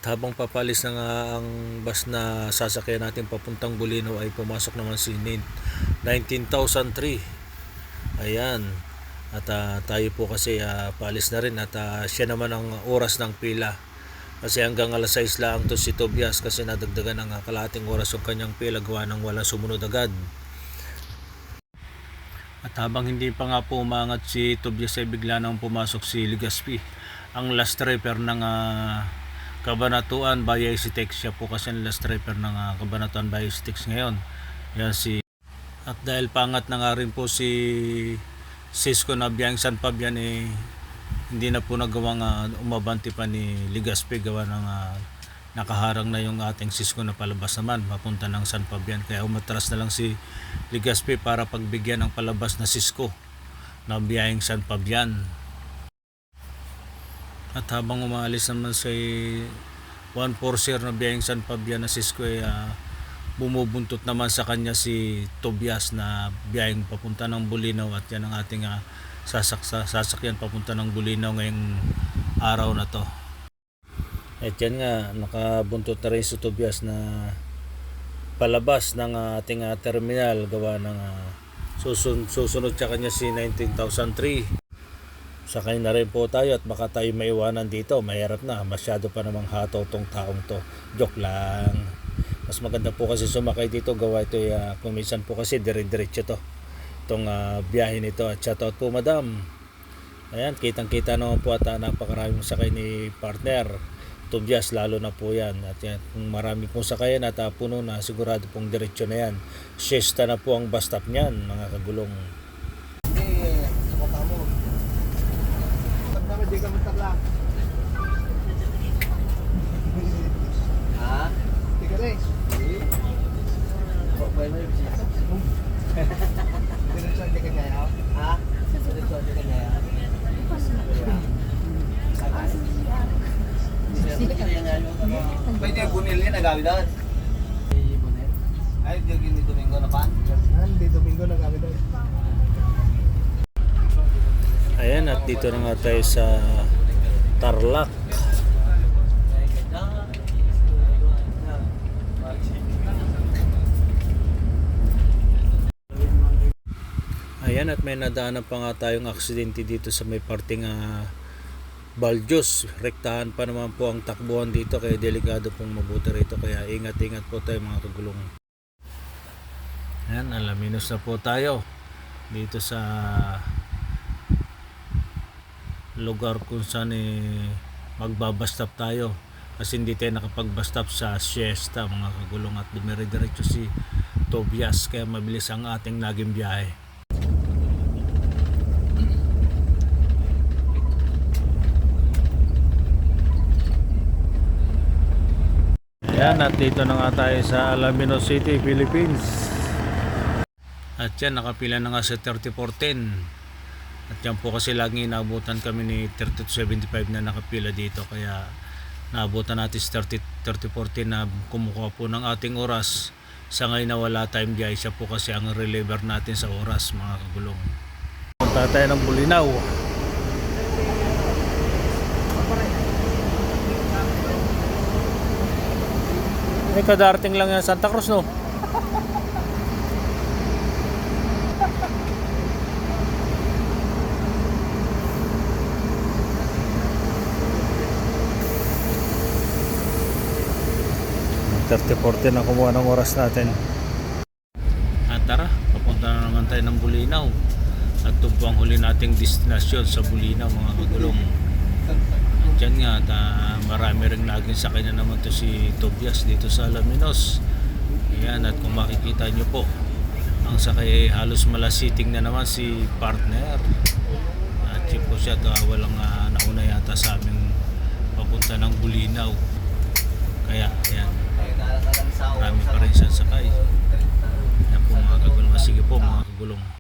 At habang papalis na nga ang bus na sasakyan natin papuntang Bulinaw ay pumasok naman si 19,003. Ayan. At tayo po kasi paalis na rin at siya naman ang oras ng pila. Kasi hanggang alas 6 lang to si Tobias kasi nadagdagan ng kalahating oras yung kanyang pila gawa ng walang sumunod agad. At habang hindi pa nga po umangat si Tobias ay bigla nang pumasok si Legazpi, ang last tripper ng Cabanatuan Bayay-Sitex. Siya po kasi ang last tripper ng Cabanatuan Bayay-Sitex ngayon. Yan si. At dahil pangat na nga rin po si Cisco na biyang San Fabian hindi na po nagawang umabanti pa ni Legazpi gawa ng nakaharang na yung ating Cisco na palabas naman papunta ng San Fabian, kaya umatras na lang si Legazpi para pagbigyan ng palabas na Cisco na biyaheng San Fabian. At habang umaalis naman si 140 na biyaheng San Fabian na Cisco bumubuntot naman sa kanya si Tobias na biyaheng papunta ng Bulinaw, at yan ang ating sasakyan papunta ng Bulinaw ngayong araw na to. At yan nga, nakabuntot na rin si Tobias na palabas ng ating terminal gawa ng susunod sa kanya si 19,003. Sakay na rin po tayo at baka tayo maiwanan dito, mahirap na, masyado pa namang hataw tong taong to. Joke lang. Mas maganda po kasi sumakay dito gawa ito kung minsan po kasi dire-diretso to itong biyahe nito. At shoutout po madam. Ayan, kitang kita naman po at napakaraming sakay ni partner Tobias, lalo na po yan. At yan, kung marami pong sakayan at puno na, sigurado pong diretso na yan. Siesta na po ang bus stop niyan, mga kagulong. Hindi ka magtabla. Ha? Hindi ka rin. Diretso hindi ka kaya? Ha? Diretso hindi ka kaya? Pwede bunil niya nagawin doon? Bunil? Ay, di Domingo na pa? Hindi Domingo nagawin doon. Ayan, at dito na nga tayo sa Tarlac. Ayan, at may nadaanan pa nga tayong aksidente dito sa may parting Baljos. Rektahan pa naman po ang takbuhan dito, kaya delikado pong mabuti rito, kaya ingat-ingat po tayo mga kagulong. Ayan, alaminos na po tayo dito sa lugar kung saan magbabastop tayo kasi hindi tayo nakapagbastop sa siesta mga kagulong, at dumire-diretso si Tobias kaya mabilis ang ating naging biyahe. Ayan, at dito na nga tayo sa Alaminos City, Philippines. At yan, nakapila na nga sa 3410. At yan po kasi lagi naabutan kami ni 3275 na nakapila dito, kaya naabutan natin sa 3040 na kumukuha po ng ating oras. Sa ngayon na wala time biyahe, siya po kasi ang reliever natin sa oras mga kagulong. Punta tayo ng Bulinaw. May kadarating lang yan Santa Cruz, no? .40 na kumuha ng oras natin. At tara, papunta na naman tayo ng Bulinaw. At ito po ang huli nating destinasyon sa Bulinaw mga kagulong. At dyan nga, marami rin naging sakay na naman to si Tobias dito sa Alaminos. Ayan, at kung makikita nyo po, ang sakay halos malasiting na naman si partner. At yun po siya, walang nauna yata sa aming papunta ng Bulinaw. Kaya, ayan, marami pa rin siyang sakay. Yan po mga kagulong. Sige po mga kagulong.